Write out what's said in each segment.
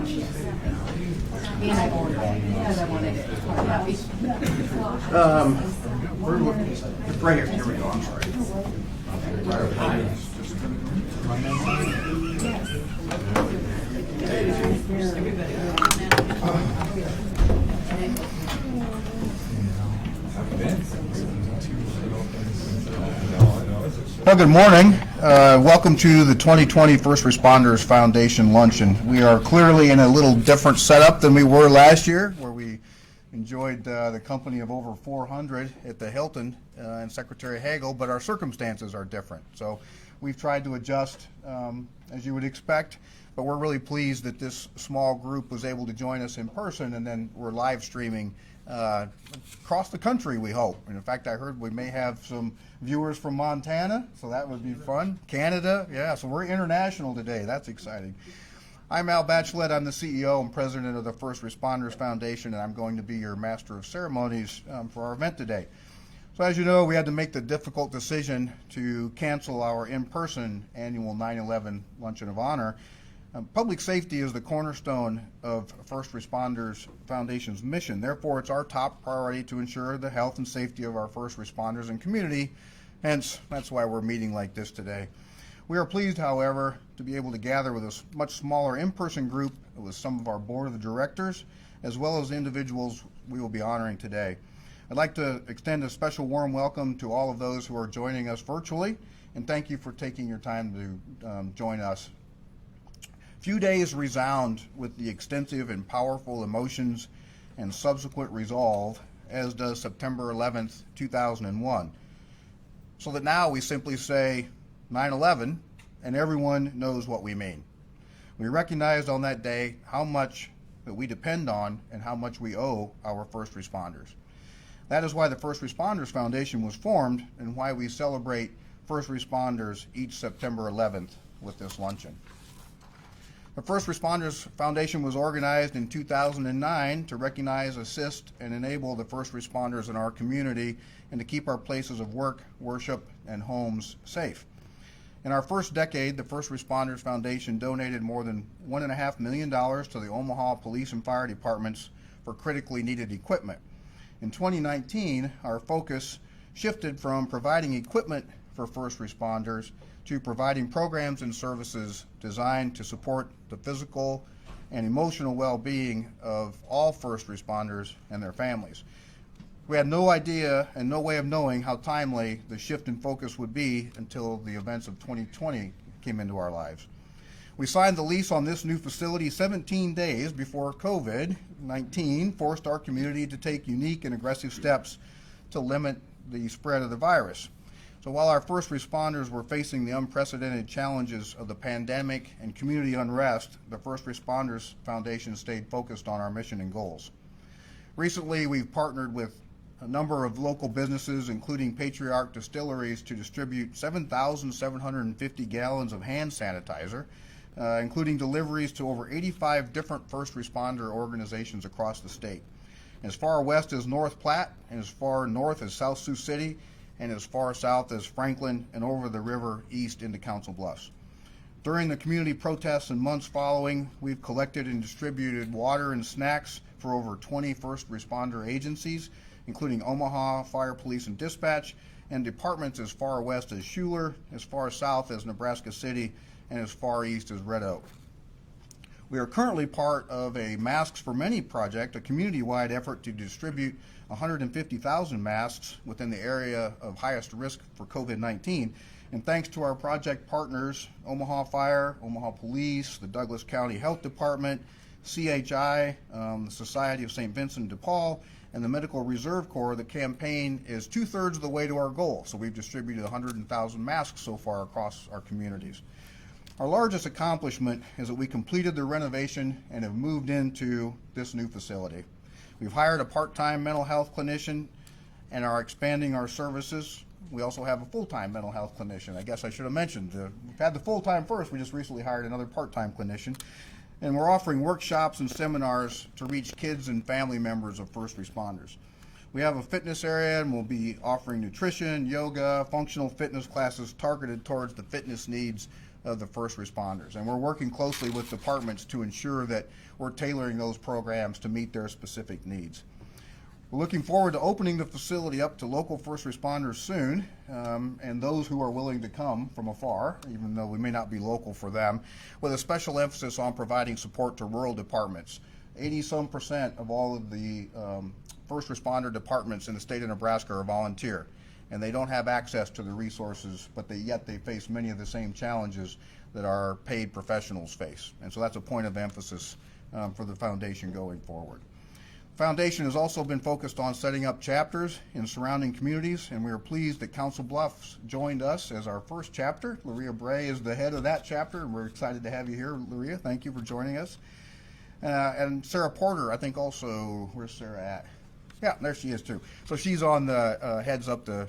lunch, yes. And I ordered it because I wanted it. It's right here. Here we go. I'm sorry. Well, good morning. Welcome to the 2020 First Responders Foundation Luncheon. We are clearly in a little different setup than we were last year, where we enjoyed the company of over 400 at the Hilton and Secretary Hagel, but our circumstances are different. So we've tried to adjust as you would expect, but we're really pleased that this small group was able to join us in person, and then we're live streaming across the country, we hope. And in fact, I heard we may have some viewers from Montana, so that would be fun. Canada, yeah, so we're international today. That's exciting. I'm Al Bachelet. I'm the CEO and president of the First Responders Foundation, and I'm going to be your master of ceremonies for our event today. So as you know, we had to make the difficult decision to cancel our in-person annual 9/11 Luncheon of Honor. Public safety is the cornerstone of First Responders Foundation's mission. Therefore, it's our top priority to ensure the health and safety of our first responders and community. Hence, that's why we're meeting like this today. We are pleased, however, to be able to gather with a much smaller in-person group with some of our board of directors, as well as individuals we will be honoring today. I'd like to extend a special warm welcome to all of those who are joining us virtually, and thank you for taking your time to join us. Few days resound with the extensive and powerful emotions and subsequent resolve, as does September 11th, 2001. So that now we simply say 9/11, and everyone knows what we mean. We recognized on that day how much that we depend on and how much we owe our first responders. That is why the First Responders Foundation was formed and why we celebrate first responders each September 11th with this luncheon. The First Responders Foundation was organized in 2009 to recognize, assist, and enable the first responders in our community and to keep our places of work, worship, and homes safe. In our first decade, the First Responders Foundation donated more than $1.5 million to the Omaha Police and Fire Departments for critically needed equipment. In 2019, our focus shifted from providing equipment for first responders to providing programs and services designed to support the physical and emotional well-being of all first responders and their families. We had no idea and no way of knowing how timely the shift in focus would be until the events of 2020 came into our lives. We signed the lease on this new facility 17 days before COVID-19 forced our community to take unique and aggressive steps to limit the spread of the virus. So while our first responders were facing the unprecedented challenges of the pandemic and community unrest, the First Responders Foundation stayed focused on our mission and goals. Recently, we've partnered with a number of local businesses, including Patriarch Distilleries, to distribute 7,750 gallons of hand sanitizer, including deliveries to over 85 different first responder organizations across the state. As far west as North Platte, and as far north as South Sioux City, and as far south as Franklin and over the river east into Council Bluffs. During the community protests and months following, we've collected and distributed water and snacks for over 20 first responder agencies, including Omaha Fire, Police, and Dispatch, and departments as far west as Schuler, as far south as Nebraska City, and as far east as Red Oak. We are currently part of a Masks for Many project, a community-wide effort to distribute 150,000 masks within the area of highest risk for COVID-19. And thanks to our project partners, Omaha Fire, Omaha Police, the Douglas County Health Department, CHI, the Society of St. Vincent de Paul, and the Medical Reserve Corps, the campaign is 2/3 of the way to our goal. So we've distributed 100,000 masks so far across our communities. Our largest accomplishment is that we completed the renovation and have moved into this new facility. We've hired a part-time mental health clinician and are expanding our services. We also have a full-time mental health clinician. I guess I should have mentioned, we've had the full-time first, we just recently hired another part-time clinician. And we're offering workshops and seminars to reach kids and family members of first responders. We have a fitness area and we'll be offering nutrition, yoga, functional fitness classes targeted towards the fitness needs of the first responders. And we're working closely with departments to ensure that we're tailoring those programs to meet their specific needs. We're looking forward to opening the facility up to local first responders soon, and those who are willing to come from afar, even though we may not be local for them, with a special emphasis on providing support to rural departments. 80-some% of all of the first responder departments in the state of Nebraska are volunteer, and they don't have access to the resources, but yet they face many of the same challenges that our paid professionals face. And so that's a point of emphasis for the foundation going forward. Foundation has also been focused on setting up chapters in surrounding communities, and we are pleased that Council Bluffs joined us as our first chapter. Luria Bray is the head of that chapter, and we're excited to have you here, Luria. Thank you for joining us. And Sarah Porter, I think also, where's Sarah at? Yeah, there she is too. So she's on the, heads up the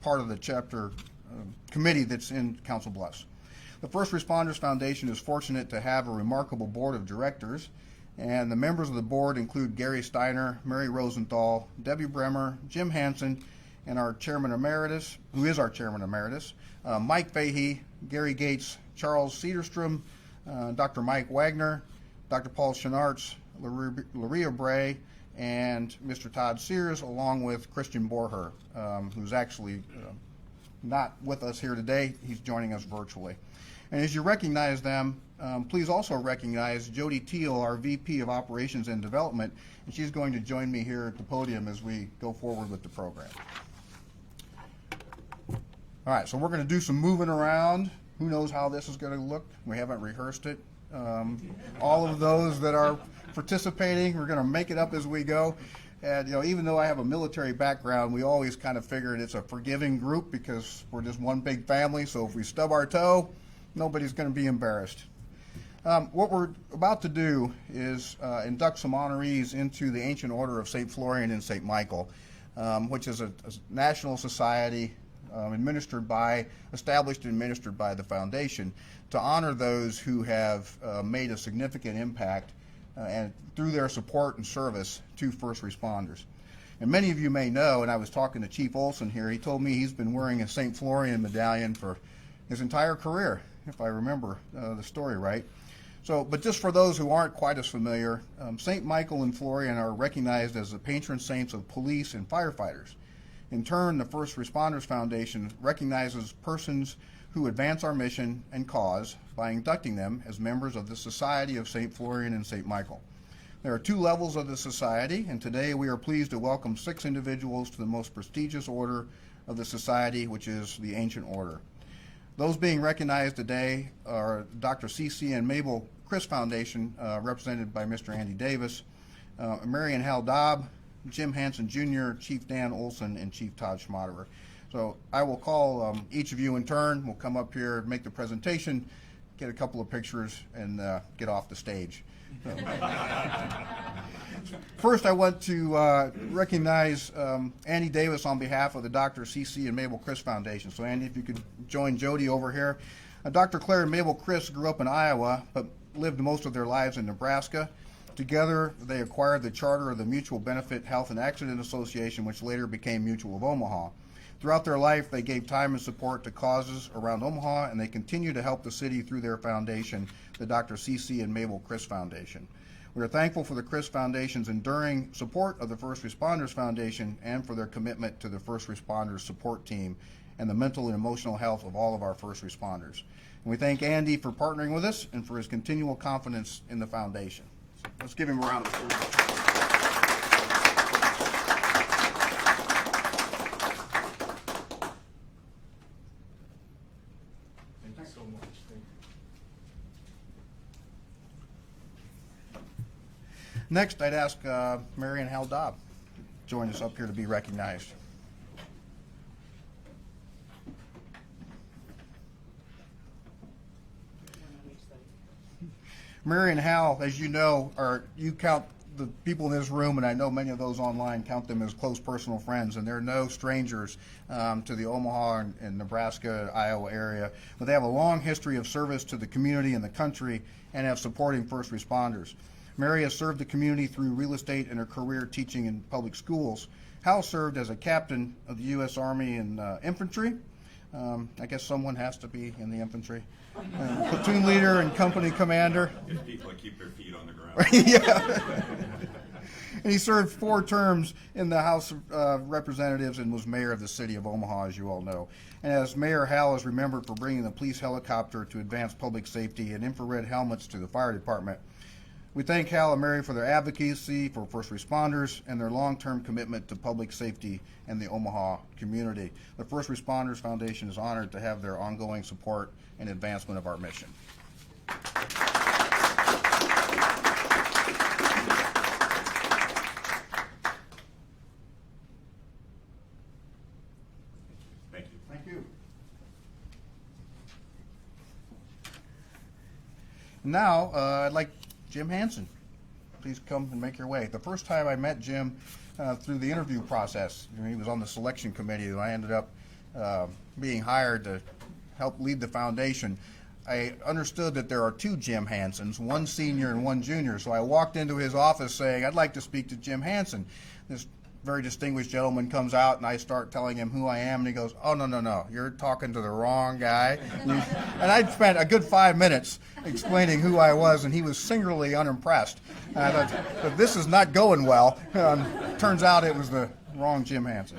part of the chapter committee that's in Council Bluffs. The First Responders Foundation is fortunate to have a remarkable board of directors. And the members of the board include Gary Steiner, Mary Rosenthal, Debbie Bremer, Jim Hansen, and our chairman emeritus, who is our chairman emeritus, Mike Fahey, Gary Gates, Charles Cederstrom, Dr. Mike Wagner, Dr. Paul Schnartz, Luria Bray, and Mr. Todd Sears, along with Christian Borher, who's actually not with us here today. He's joining us virtually. And as you recognize them, please also recognize Jody Teal, our VP of Operations and Development, and she's going to join me here at the podium as we go forward with the program. All right, so we're going to do some moving around. Who knows how this is going to look? We haven't rehearsed it. All of those that are participating, we're going to make it up as we go. And, even though I have a military background, we always kind of figured it's a forgiving group because we're just one big family, so if we stub our toe, nobody's going to be embarrassed. What we're about to do is induct some honorees into the Ancient Order of St. Florian and St. Michael, which is a national society established and administered by the foundation to honor those who have made a significant impact and through their support and service to first responders. And many of you may know, and I was talking to Chief Olson here, he told me he's been wearing a St. Florian medallion for his entire career, if I remember the story right. So, but just for those who aren't quite as familiar, St. Michael and Florian are recognized as the patron saints of police and firefighters. In turn, the First Responders Foundation recognizes persons who advance our mission and cause by inducting them as members of the Society of St. Florian and St. Michael. There are 2 levels of the society, and today we are pleased to welcome 6 individuals to the most prestigious order of the society, which is the Ancient Order. Those being recognized today are Dr. C.C. and Mabel Chris Foundation, represented by Mr. Andy Davis, Mary and Hal Dobb, Jim Hansen Jr., Chief Dan Olson, and Chief Todd Schmaderer. So I will call each of you in turn. We'll come up here, make the presentation, get a couple of pictures, and get off the stage. First, I want to recognize Andy Davis on behalf of the Dr. C.C. and Mabel Chris Foundation. So Andy, if you could join Jody over here. Dr. Claire and Mabel Chris grew up in Iowa, but lived most of their lives in Nebraska. Together, they acquired the charter of the Mutual Benefit Health and Accident Association, which later became Mutual of Omaha. Throughout their life, they gave time and support to causes around Omaha, and they continue to help the city through their foundation, the Dr. C.C. and Mabel Chris Foundation. We are thankful for the Chris Foundation's enduring support of the First Responders Foundation and for their commitment to the First Responders support team and the mental and emotional health of all of our first responders. And we thank Andy for partnering with us and for his continual confidence in the foundation. So let's give him a round of applause. Next, I'd ask Mary and Hal Dobb to join us up here to be recognized. Mary and Hal, as you know, you count the people in this room, and I know many of those online count them as close personal friends, and they're no strangers to the Omaha and Nebraska, Iowa area. But they have a long history of service to the community and the country and have supporting first responders. Mary has served the community through real estate and her career teaching in public schools. Hal served as a captain of the U.S. Army in infantry. I guess someone has to be in the infantry. platoon leader and company commander. It's people that keep their feet on the ground. Yeah. And he served 4 terms in the House of Representatives and was mayor of the city of Omaha, as you all know. And as mayor, Hal is remembered for bringing the police helicopter to advance public safety and infrared helmets to the fire department. We thank Hal and Mary for their advocacy for first responders and their long-term commitment to public safety and the Omaha community. The First Responders Foundation is honored to have their ongoing support and advancement of our mission. Thank you. Thank you. Now, I'd like Jim Hansen. Please come and make your way. The first time I met Jim through the interview process, he was on the selection committee, and I ended up being hired to help lead the foundation. I understood that there are 2 Jim Hansens, one senior and one junior, so I walked into his office saying, I'd like to speak to Jim Hansen. This very distinguished gentleman comes out, and I start telling him who I am, and he goes, oh, no, you're talking to the wrong guy. And I'd spent a good 5 minutes explaining who I was, and he was singularly unimpressed. And I thought, but this is not going well. Turns out it was the wrong Jim Hansen.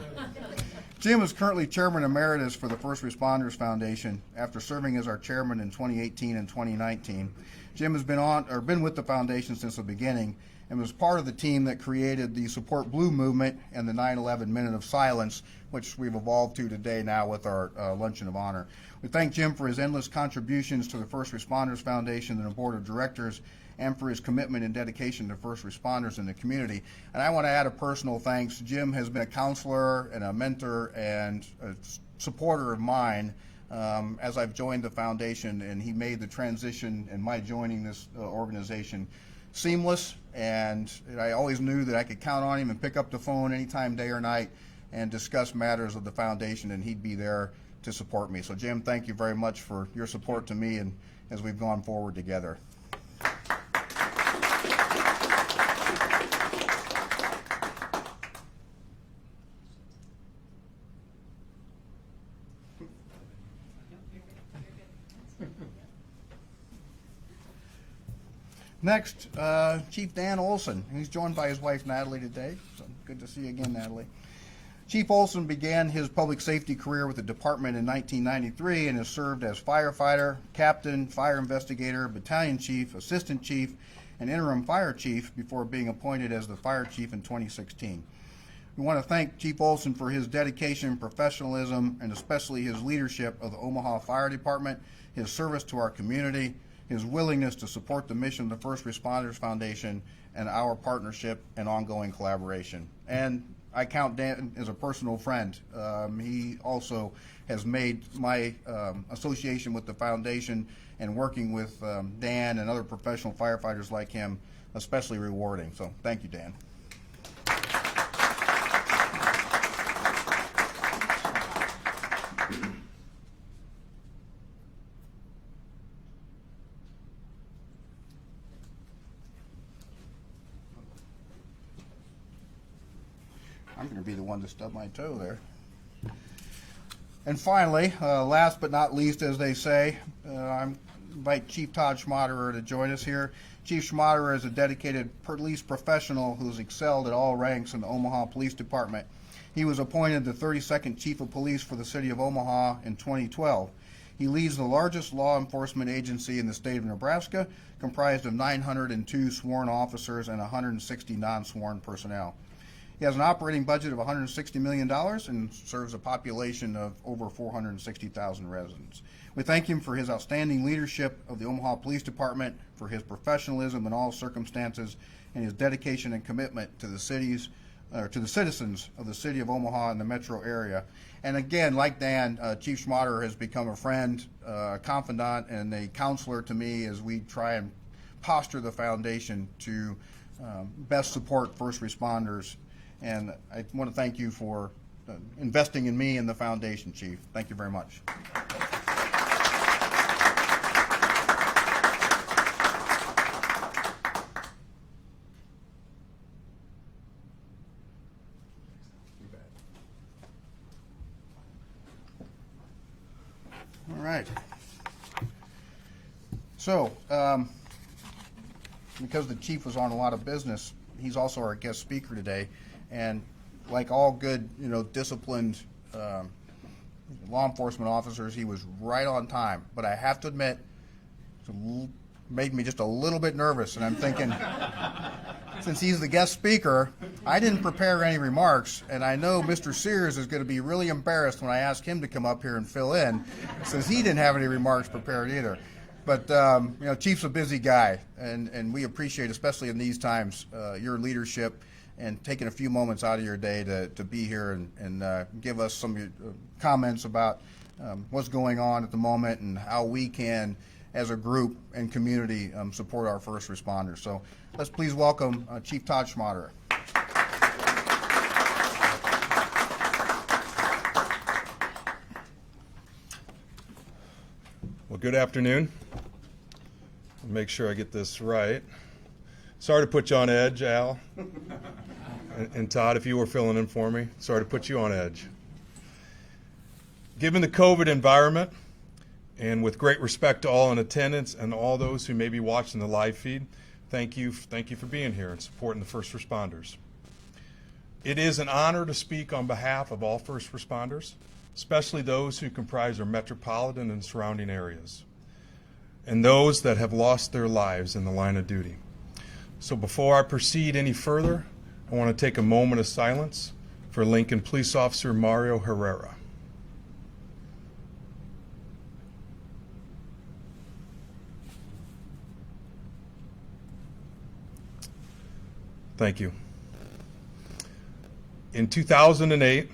Jim is currently Chairman Emeritus for the First Responders Foundation after serving as our chairman in 2018 and 2019. Jim has been with the foundation since the beginning and was part of the team that created the Support Blue movement and the 9/11 Minute of Silence, which we've evolved to today now with our Luncheon of Honor. We thank Jim for his endless contributions to the First Responders Foundation and the Board of Directors, and for his commitment and dedication to first responders in the community. And I want to add a personal thanks. Jim has been a counselor and a mentor and a supporter of mine as I've joined the foundation, and he made the transition and my joining this organization seamless, and I always knew that I could count on him and pick up the phone anytime, day or night, and discuss matters of the foundation, and he'd be there to support me. So Jim, thank you very much for your support to me and as we've gone forward together. Next, Chief Dan Olson. He's joined by his wife Natalie today. So good to see you again, Natalie. Chief Olson began his public safety career with the department in 1993 and has served as firefighter, captain, fire investigator, battalion chief, assistant chief, and interim fire chief before being appointed as the fire chief in 2016. We want to thank Chief Olson for his dedication, professionalism, and especially his leadership of the Omaha Fire Department, his service to our community, his willingness to support the mission of the First Responders Foundation, and our partnership and ongoing collaboration. And I count Dan as a personal friend. He also has made my association with the foundation and working with Dan and other professional firefighters like him especially rewarding. So thank you, Dan. I'm going to be the one to stub my toe there. And finally, last but not least, as they say, I invite Chief Todd Schmaderer to join us here. Chief Schmaderer is a dedicated police professional who's excelled at all ranks in the Omaha Police Department. He was appointed the 32nd Chief of Police for the City of Omaha in 2012. He leads the largest law enforcement agency in the state of Nebraska, comprised of 902 sworn officers and 160 non-sworn personnel. He has an operating budget of $160 million and serves a population of over 460,000 residents. We thank him for his outstanding leadership of the Omaha Police Department, for his professionalism in all circumstances, and his dedication and commitment to the citizens of the city of Omaha and the metro area. And again, like Dan, Chief Schmaderer has become a friend, a confidant, and a counselor to me as we try and posture the foundation to best support first responders. And I want to thank you for investing in me and the foundation, Chief. Thank you very much. All right. So, because the chief was on a lot of business, he's also our guest speaker today. And like all good, disciplined law enforcement officers, he was right on time. But I have to admit, it made me just a little bit nervous. And I'm thinking, since he's the guest speaker, I didn't prepare any remarks. And I know Mr. Sears is going to be really embarrassed when I ask him to come up here and fill in, since he didn't have any remarks prepared either. But, Chief's a busy guy, and we appreciate, especially in these times, your leadership and taking a few moments out of your day to be here and give us some comments about what's going on at the moment and how we can, as a group and community, support our first responders. So let's please welcome Chief Todd Schmaderer. Well, good afternoon. I'll make sure I get this right. Sorry to put you on edge, Al. And Todd, if you were filling in for me, sorry to put you on edge. Given the COVID environment, and with great respect to all in attendance and all those who may be watching the live feed, thank you for being here and supporting the first responders. It is an honor to speak on behalf of all first responders, especially those who comprise our metropolitan and surrounding areas, and those that have lost their lives in the line of duty. So before I proceed any further, I want to take a moment of silence for Lincoln Police Officer Mario Herrera. Thank you. In 2008,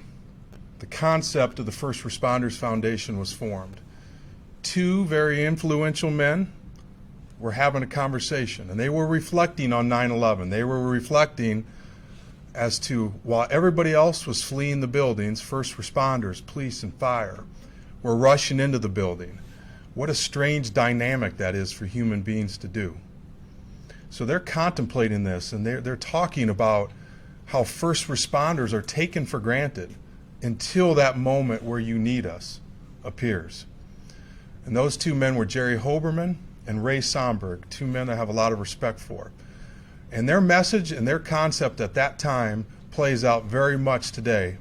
the concept of the First Responders Foundation was formed. Two very influential men were having a conversation, and they were reflecting on 9/11. They were reflecting as to, while everybody else was fleeing the buildings, first responders, police, and fire were rushing into the building. What a strange dynamic that is for human beings to do. So they're contemplating this, and they're talking about how first responders are taken for granted until that moment where you need us appears. And those two men were Jerry Hoberman and Ray Somberg, two men I have a lot of respect for. And their message and their concept at that time plays out very much today.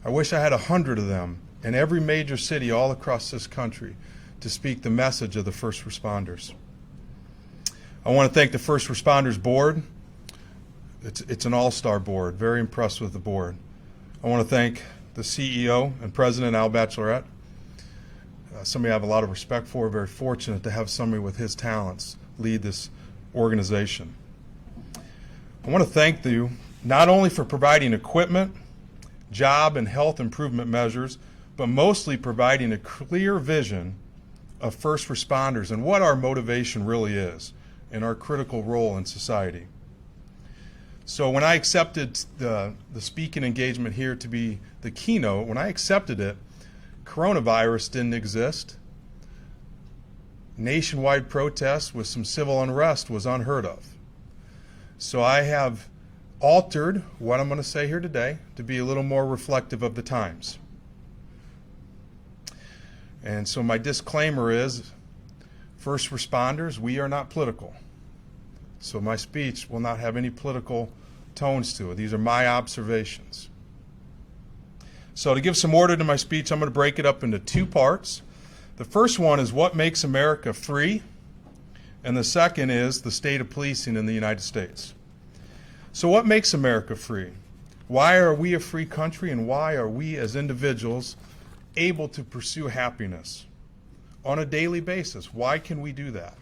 I wish I had 100 of them in every major city all across this country to speak the message of the first responders. I want to thank the First Responders Board. It's an all-star board. Very impressed with the board. I want to thank the CEO and President, Al Bachelorette. Somebody I have a lot of respect for. Very fortunate to have somebody with his talents lead this organization. I want to thank you not only for providing equipment, job and health improvement measures, but mostly providing a clear vision of first responders and what our motivation really is and our critical role in society. So when I accepted the speaking engagement here to be the keynote, when I accepted it, coronavirus didn't exist. Nationwide protests with some civil unrest was unheard of. So I have altered what I'm going to say here today to be a little more reflective of the times. And so my disclaimer is, first responders, we are not political. So my speech will not have any political tones to it. These are my observations. So to give some order to my speech, I'm going to break it up into two parts. The first one is what makes America free, and the second is the state of policing in the United States. So what makes America free? Why are we a free country, and why are we as individuals able to pursue happiness on a daily basis? Why can we do that?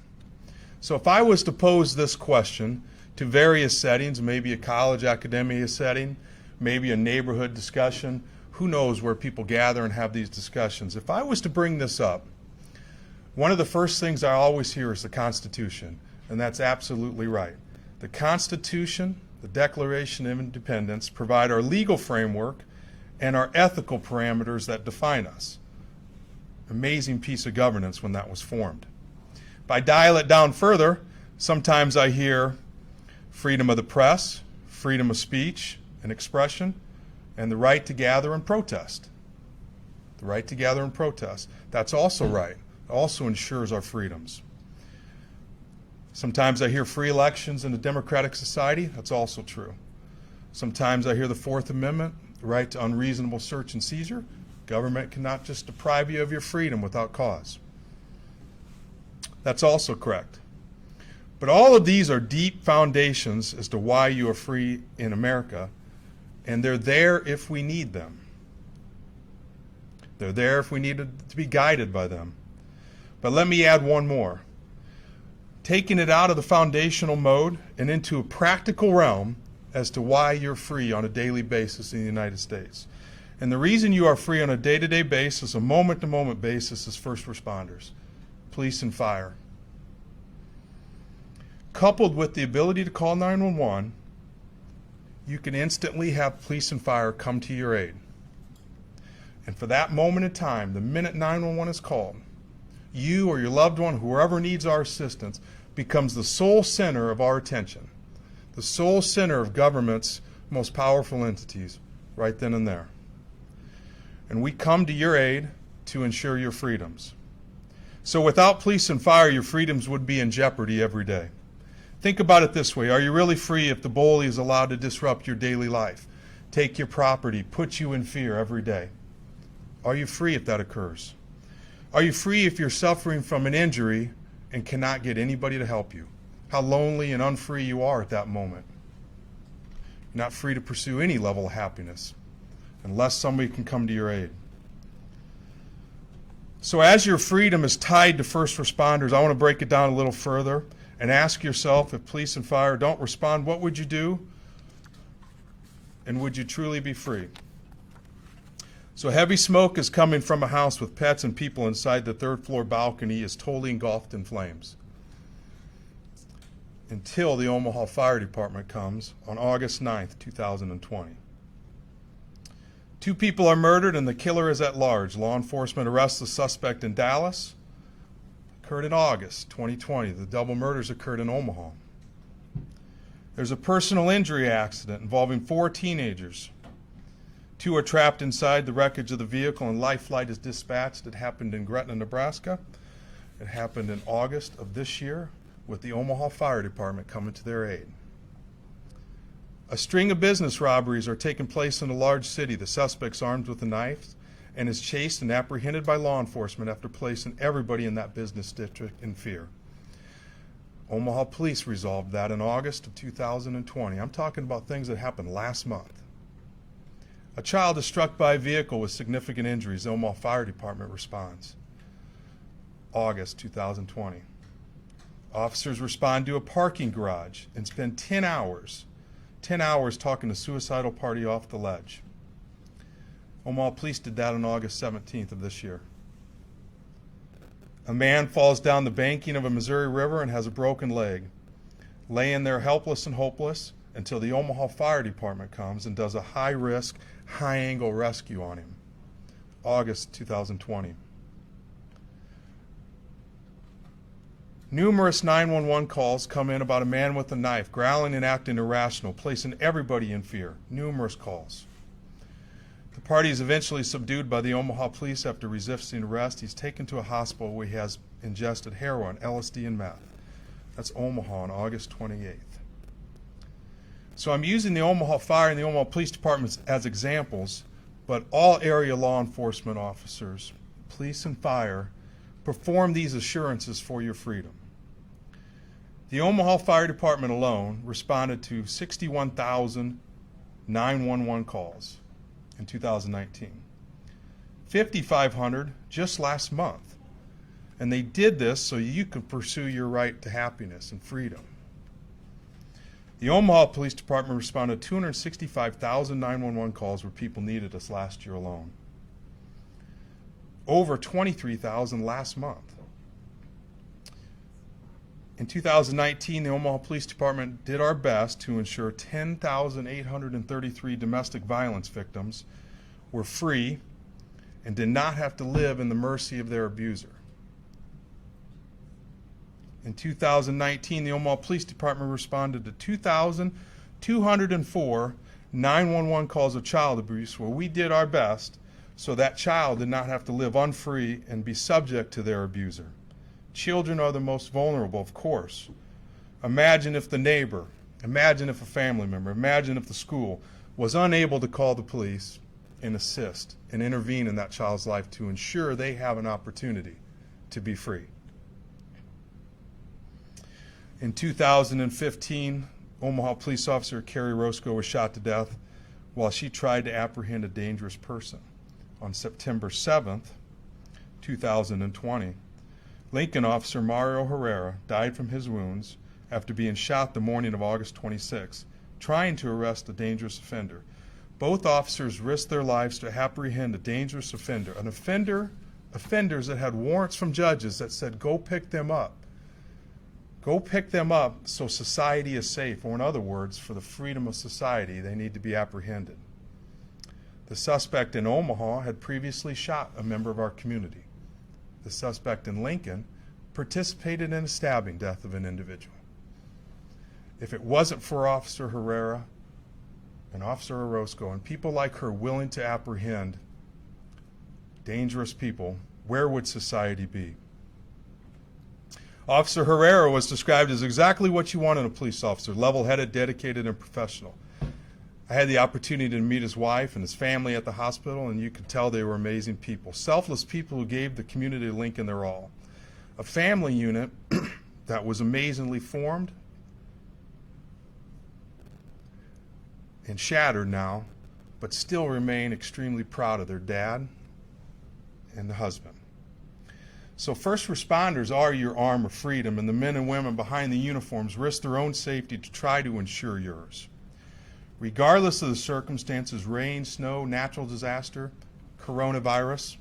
So if I was to pose this question to various settings, maybe a college academia setting, maybe a neighborhood discussion, who knows where people gather and have these discussions. If I was to bring this up, one of the first things I always hear is the Constitution, and that's absolutely right. The Constitution, the Declaration of Independence, provide our legal framework and our ethical parameters that define us. Amazing piece of governance when that was formed. If I dial it down further, sometimes I hear freedom of the press, freedom of speech and expression, and the right to gather and protest. The right to gather and protest. That's also right. It also ensures our freedoms. Sometimes I hear free elections in a democratic society. That's also true. Sometimes I hear the Fourth Amendment, the right to unreasonable search and seizure. Government cannot just deprive you of your freedom without cause. That's also correct. But all of these are deep foundations as to why you are free in America, and they're there if we need them. They're there if we need to be guided by them. But let me add one more. Taking it out of the foundational mode and into a practical realm as to why you're free on a daily basis in the United States. And the reason you are free on a day-to-day basis, a moment-to-moment basis, is first responders, police and fire. Coupled with the ability to call 911, you can instantly have police and fire come to your aid. And for that moment in time, the minute 911 is called, you or your loved one, whoever needs our assistance, becomes the sole center of our attention, the sole center of government's most powerful entities, right then and there. And we come to your aid to ensure your freedoms. So without police and fire, your freedoms would be in jeopardy every day. Think about it this way. Are you really free if the bully is allowed to disrupt your daily life, take your property, put you in fear every day? Are you free if that occurs? Are you free if you're suffering from an injury and cannot get anybody to help you? How lonely and unfree you are at that moment. You're not free to pursue any level of happiness unless somebody can come to your aid. So as your freedom is tied to first responders, I want to break it down a little further and ask yourself, if police and fire don't respond, what would you do? And would you truly be free? So heavy smoke is coming from a house with pets and people inside. The third floor balcony is totally engulfed in flames. Until the Omaha Fire Department comes on August 9th, 2020. 2 people are murdered and the killer is at large. Law enforcement arrests the suspect in Dallas. Occurred in August 2020. The double murders occurred in Omaha. There's a personal injury accident involving 4 teenagers. 2 are trapped inside the wreckage of the vehicle and life flight is dispatched. It happened in Gretna, Nebraska. It happened in August of this year with the Omaha Fire Department coming to their aid. A string of business robberies are taking place in a large city. The suspect's armed with a knife and is chased and apprehended by law enforcement after placing everybody in that business district in fear. Omaha police resolved that in August of 2020. I'm talking about things that happened last month. A child is struck by a vehicle with significant injuries. The Omaha Fire Department responds. August 2020. Officers respond to a parking garage and spend 10 hours talking a suicidal party off the ledge. Omaha police did that on August 17th of this year. A man falls down the banking of a Missouri River and has a broken leg, laying there helpless and hopeless until the Omaha Fire Department comes and does a high-risk, high-angle rescue on him. August 2020. Numerous 911 calls come in about a man with a knife, growling and acting irrational, placing everybody in fear. Numerous calls. The party is eventually subdued by the Omaha police after resisting arrest. He's taken to a hospital where he has ingested heroin, LSD, and meth. That's Omaha on August 28th. So I'm using the Omaha Fire and the Omaha Police Departments as examples, but all area law enforcement officers, police and fire, perform these assurances for your freedom. The Omaha Fire Department alone responded to 61,000 911 calls in 2019. 5,500 just last month. And they did this so you could pursue your right to happiness and freedom. The Omaha Police Department responded to 265,000 911 calls where people needed us last year alone. Over 23,000 last month. In 2019, the Omaha Police Department did our best to ensure 10,833 domestic violence victims were free and did not have to live in the mercy of their abuser. In 2019, the Omaha Police Department responded to 2,204 911 calls of child abuse where we did our best so that child did not have to live unfree and be subject to their abuser. Children are the most vulnerable, of course, Imagine if the neighbor, imagine if a family member, imagine if the school was unable to call the police and assist and intervene in that child's life to ensure they have an opportunity to be free. In 2015, Omaha police officer Carrie Roscoe was shot to death while she tried to apprehend a dangerous person. On September 7th, 2020, Lincoln officer Mario Herrera died from his wounds after being shot the morning of August 26, trying to arrest a dangerous offender. Both officers risked their lives to apprehend a dangerous offender, offenders that had warrants from judges that said, go pick them up. Go pick them up so society is safe, or in other words, for the freedom of society, they need to be apprehended. The suspect in Omaha had previously shot a member of our community. The suspect in Lincoln participated in a stabbing death of an individual. If it wasn't for Officer Herrera and Officer Orozco and people like her willing to apprehend dangerous people, where would society be? Officer Herrera was described as exactly what you want in a police officer: level-headed, dedicated, and professional. I had the opportunity to meet his wife and his family at the hospital, and you could tell they were amazing people. Selfless people who gave the community of Lincoln their all. A family unit that was amazingly formed and shattered now, but still remain extremely proud of their dad and the husband. So first responders are your arm of freedom, and the men and women behind the uniforms risk their own safety to try to ensure yours. Regardless of the circumstances, rain, snow, natural disaster, coronavirus,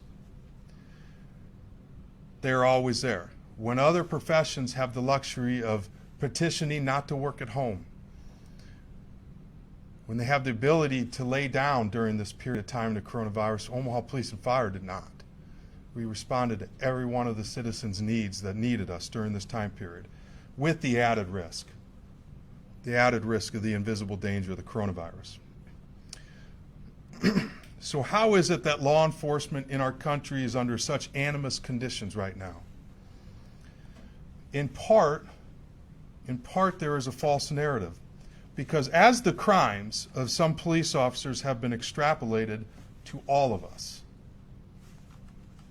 they're always there. When other professions have the luxury of petitioning not to work at home, when they have the ability to lay down during this period of time in the coronavirus, Omaha Police and Fire did not. We responded to every one of the citizens' needs that needed us during this time period, with the added risk of the invisible danger of the coronavirus. So how is it that law enforcement in our country is under such animus conditions right now? In part, there is a false narrative, because as the crimes of some police officers have been extrapolated to all of us,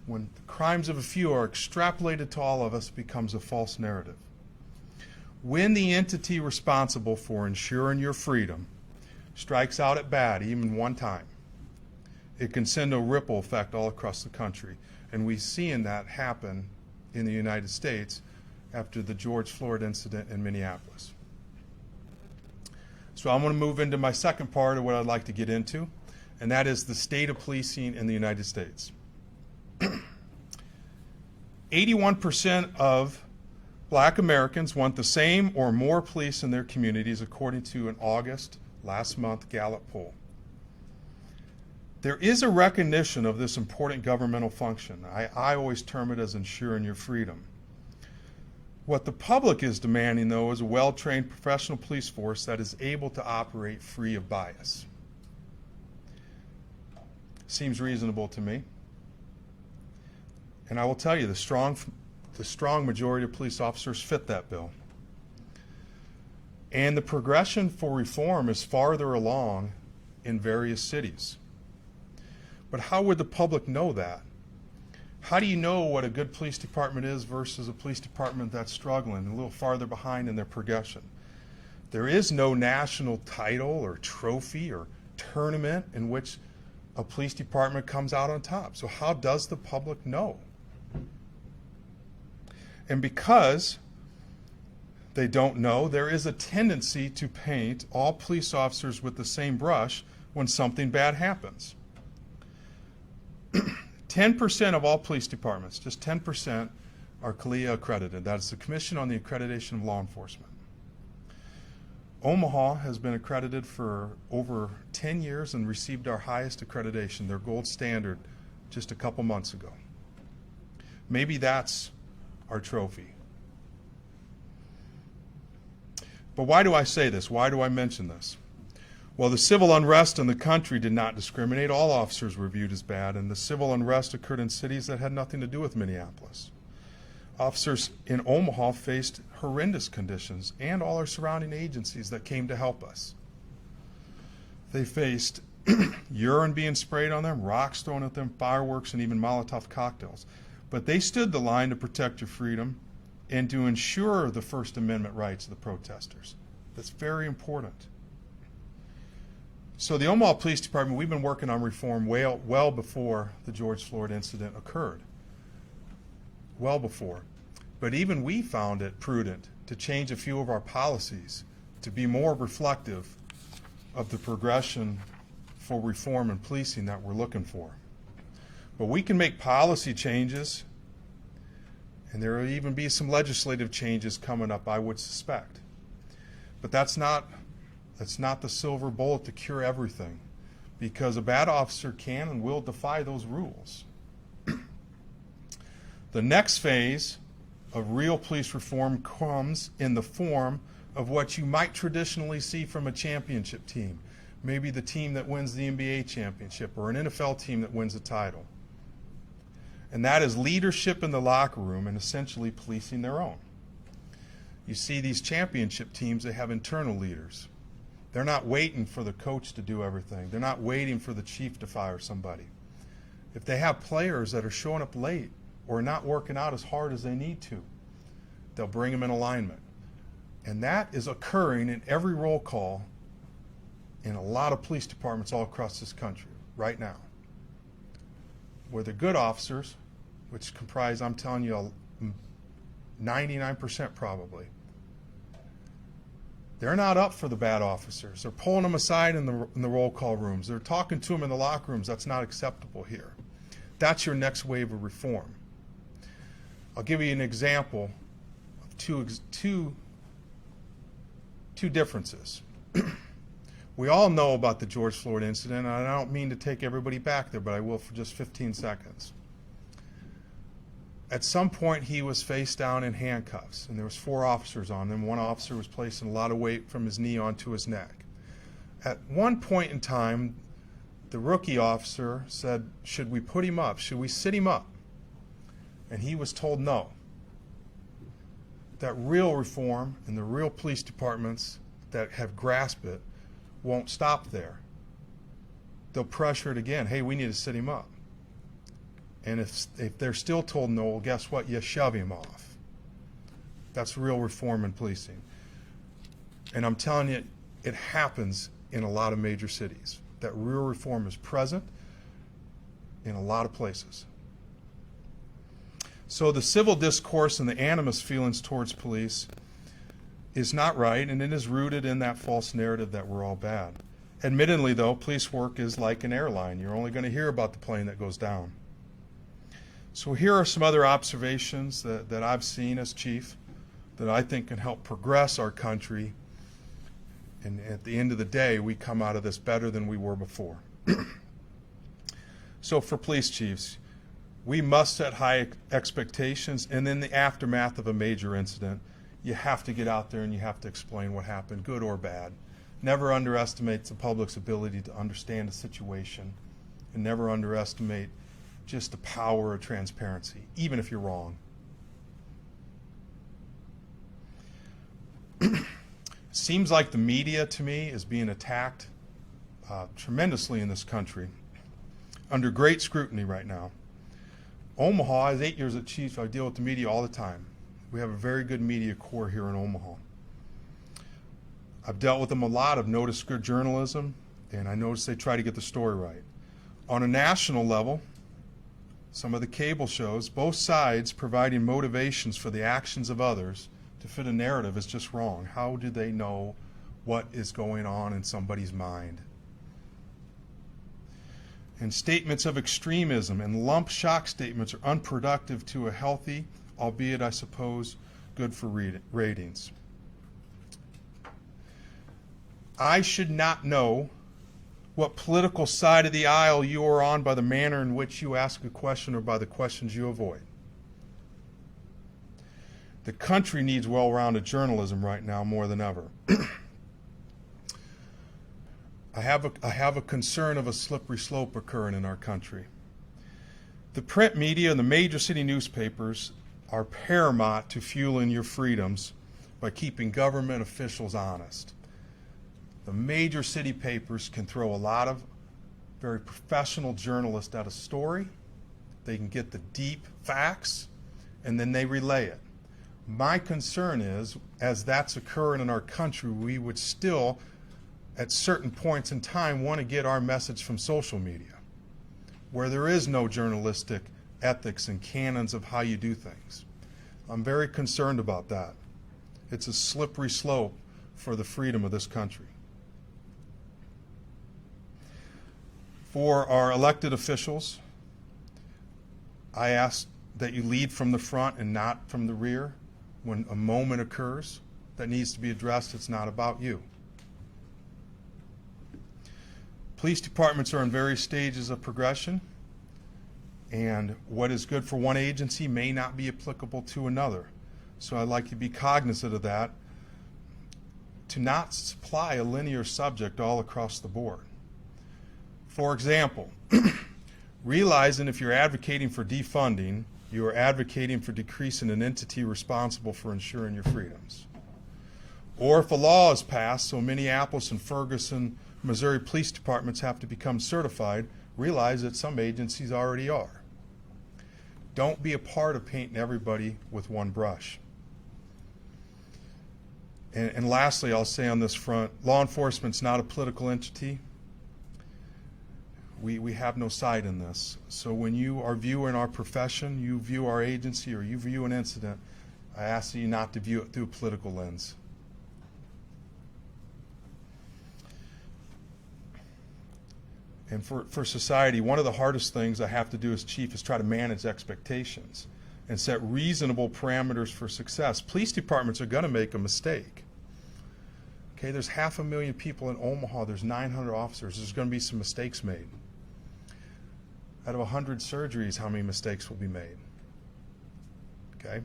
when the crimes of a few are extrapolated to all of us, it becomes a false narrative. When the entity responsible for ensuring your freedom strikes out at bat even one time, it can send a ripple effect all across the country. And we've seen that happen in the United States after the George Floyd incident in Minneapolis. So I'm going to move into my second part of what I'd like to get into, and that is the state of policing in the United States. 81% of Black Americans want the same or more police in their communities, according to an August last month Gallup poll. There is a recognition of this important governmental function. I always term it as ensuring your freedom. What the public is demanding, though, is a well-trained professional police force that is able to operate free of bias. Seems reasonable to me. And I will tell you, the strong majority of police officers fit that bill. And the progression for reform is farther along in various cities. But how would the public know that? How do you know what a good police department is versus a police department that's struggling, a little farther behind in their progression? There is no national title or trophy or tournament in which a police department comes out on top. So how does the public know? And because they don't know, there is a tendency to paint all police officers with the same brush when something bad happens. 10% of all police departments, just 10%, are CALEA accredited. That is the Commission on the Accreditation of Law Enforcement. Omaha has been accredited for over 10 years and received our highest accreditation, their gold standard, just a couple months ago. Maybe that's our trophy. But why do I say this? Why do I mention this? Well, the civil unrest in the country did not discriminate. All officers were viewed as bad, and the civil unrest occurred in cities that had nothing to do with Minneapolis. Officers in Omaha faced horrendous conditions, and all our surrounding agencies that came to help us. They faced urine being sprayed on them, rocks thrown at them, fireworks, and even Molotov cocktails. But they stood the line to protect your freedom and to ensure the First Amendment rights of the protesters. That's very important. So the Omaha Police Department, we've been working on reform well before the George Floyd incident occurred. Well before. But even we found it prudent to change a few of our policies to be more reflective of the progression for reform in policing that we're looking for. But we can make policy changes, and there will even be some legislative changes coming up, I would suspect. But that's not the silver bullet to cure everything, because a bad officer can and will defy those rules. The next phase of real police reform comes in the form of what you might traditionally see from a championship team. Maybe the team that wins the NBA championship or an NFL team that wins a title. And that is leadership in the locker room and essentially policing their own. You see these championship teams, they have internal leaders. They're not waiting for the coach to do everything. They're not waiting for the chief to fire somebody. If they have players that are showing up late or not working out as hard as they need to, they'll bring them in alignment. And that is occurring in every roll call in a lot of police departments all across this country right now, where the good officers, which comprise, I'm telling you, 99% probably, they're not up for the bad officers. They're pulling them aside in the roll call rooms. They're talking to them in the locker rooms. That's not acceptable here. That's your next wave of reform. I'll give you an example of two differences. We all know about the George Floyd incident, and I don't mean to take everybody back there, but I will for just 15 seconds. At some point, he was face down in handcuffs, and there was 4 officers on him. One officer was placing a lot of weight from his knee onto his neck. At one point in time, the rookie officer said, "Should we put him up? Should we sit him up?" And he was told no. That real reform and the real police departments that have grasped it won't stop there. They'll pressure it again. Hey, we need to sit him up. And if they're still told no, well, guess what? You shove him off. That's real reform in policing. And I'm telling you, it happens in a lot of major cities. That real reform is present in a lot of places. So the civil discourse and the animus feelings towards police is not right, and it is rooted in that false narrative that we're all bad. Admittedly, though, police work is like an airline. You're only going to hear about the plane that goes down. So here are some other observations that I've seen as chief that I think can help progress our country, and at the end of the day, we come out of this better than we were before. So for police chiefs, we must set high expectations, and in the aftermath of a major incident, you have to get out there and you have to explain what happened, good or bad. Never underestimate the public's ability to understand a situation, and never underestimate just the power of transparency, even if you're wrong. Seems like the media, to me, is being attacked tremendously in this country, under great scrutiny right now. Omaha, as 8 years as chief, I deal with the media all the time. We have a very good media corps here in Omaha. I've dealt with them a lot. I've noticed good journalism, and I notice they try to get the story right. On a national level, some of the cable shows, both sides providing motivations for the actions of others to fit a narrative is just wrong. How do they know what is going on in somebody's mind? And statements of extremism and lump shock statements are unproductive to a healthy, albeit, I suppose, good for ratings. I should not know what political side of the aisle you are on by the manner in which you ask a question or by the questions you avoid. The country needs well-rounded journalism right now more than ever. I have a concern of a slippery slope occurring in our country. The print media and the major city newspapers are paramount to fueling your freedoms by keeping government officials honest. The major city papers can throw a lot of very professional journalists at a story. They can get the deep facts, and then they relay it. My concern is, as that's occurring in our country, we would still, at certain points in time, want to get our message from social media, where there is no journalistic ethics and canons of how you do things. I'm very concerned about that. It's a slippery slope for the freedom of this country. For our elected officials, I ask that you lead from the front and not from the rear. When a moment occurs that needs to be addressed, it's not about you. Police departments are in various stages of progression, and what is good for one agency may not be applicable to another. So I'd like you to be cognizant of that, to not supply a linear subject all across the board. For example, realizing if you're advocating for defunding, you are advocating for decreasing an entity responsible for ensuring your freedoms. Or if a law is passed so Minneapolis and Ferguson, Missouri police departments have to become certified, realize that some agencies already are. Don't be a part of painting everybody with one brush. And lastly, I'll say on this front, law enforcement's not a political entity. We have no side in this. So when you are viewing our profession, you view our agency, or you view an incident, I ask you not to view it through a political lens. And for society, one of the hardest things I have to do as chief is try to manage expectations and set reasonable parameters for success. Police departments are going to make a mistake. Okay, there's 500,000 people in Omaha, there's 900 officers, there's going to be some mistakes made. Out of 100 surgeries, how many mistakes will be made? Okay?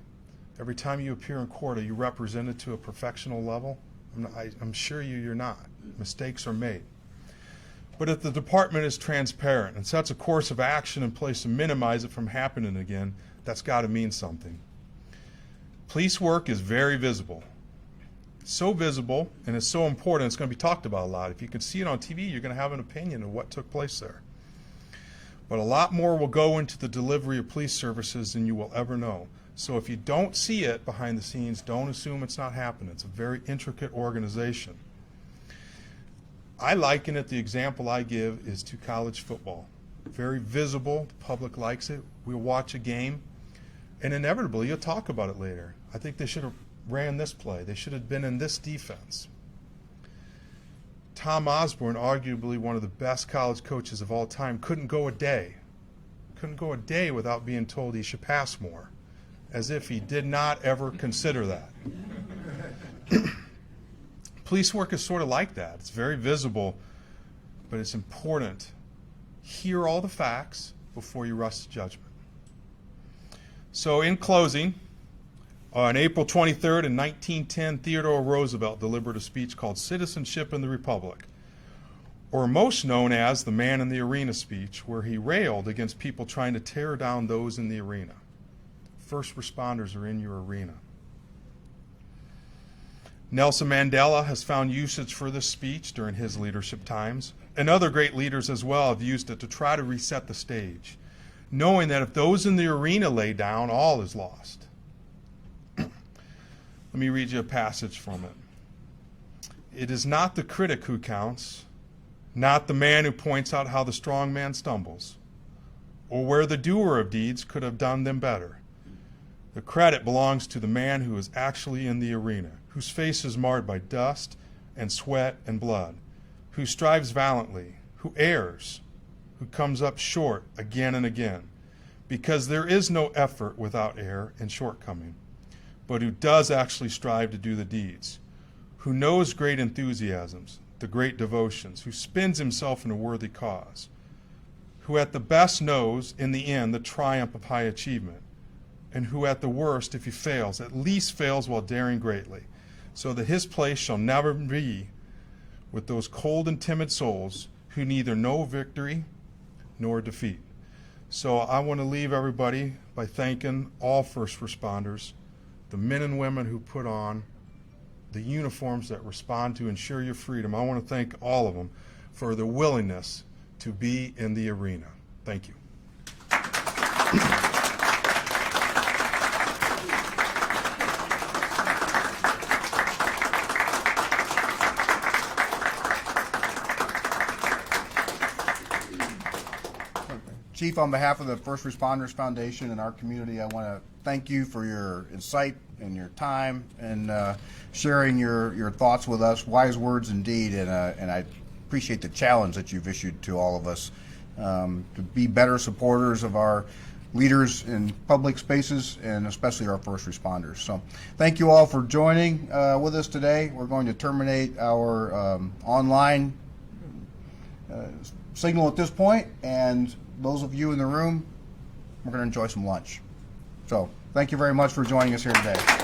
Every time you appear in court, are you represented to a professional level? I'm sure you're not. Mistakes are made. But if the department is transparent and sets a course of action in place to minimize it from happening again, that's got to mean something. Police work is very visible. It's so visible and it's so important, it's going to be talked about a lot. If you can see it on TV, you're going to have an opinion of what took place there. But a lot more will go into the delivery of police services than you will ever know. So if you don't see it behind the scenes, don't assume it's not happening. It's a very intricate organization. I liken it, the example I give is to college football. Very visible, the public likes it. We'll watch a game, and inevitably you'll talk about it later. I think they should have ran this play. They should have been in this defense. Tom Osborne, arguably one of the best college coaches of all time, couldn't go a day without being told he should pass more, as if he did not ever consider that. Police work is sort of like that. It's very visible, but it's important. Hear all the facts before you rush to judgment. So in closing, on April 23rd in 1910, Theodore Roosevelt delivered a speech called Citizenship in the Republic, or most known as the Man in the Arena speech, where he railed against people trying to tear down those in the arena. First responders are in your arena. Nelson Mandela has found usage for this speech during his leadership times, and other great leaders as well have used it to try to reset the stage, knowing that if those in the arena lay down, all is lost. Let me read you a passage from it. It is not the critic who counts, not the man who points out how the strong man stumbles, or where the doer of deeds could have done them better. The credit belongs to the man who is actually in the arena, whose face is marred by dust and sweat and blood, who strives valiantly, who errs, who comes up short again and again, because there is no effort without error and shortcoming, but who does actually strive to do the deeds, who knows great enthusiasms, the great devotions, who spends himself in a worthy cause, who at the best knows, in the end, the triumph of high achievement, and who at the worst, if he fails, at least fails while daring greatly, so that his place shall never be with those cold and timid souls who neither know victory nor defeat. So I want to leave everybody by thanking all first responders, the men and women who put on the uniforms that respond to ensure your freedom. I want to thank all of them for their willingness to be in the arena. Thank you. Chief, on behalf of the First Responders Foundation and our community, I want to thank you for your insight and your time and sharing your thoughts with us. Wise words indeed, and I appreciate the challenge that you've issued to all of us to be better supporters of our leaders in public spaces and especially our first responders. So thank you all for joining with us today. We're going to terminate our online signal at this point, and those of you in the room, we're going to enjoy some lunch. So thank you very much for joining us here today.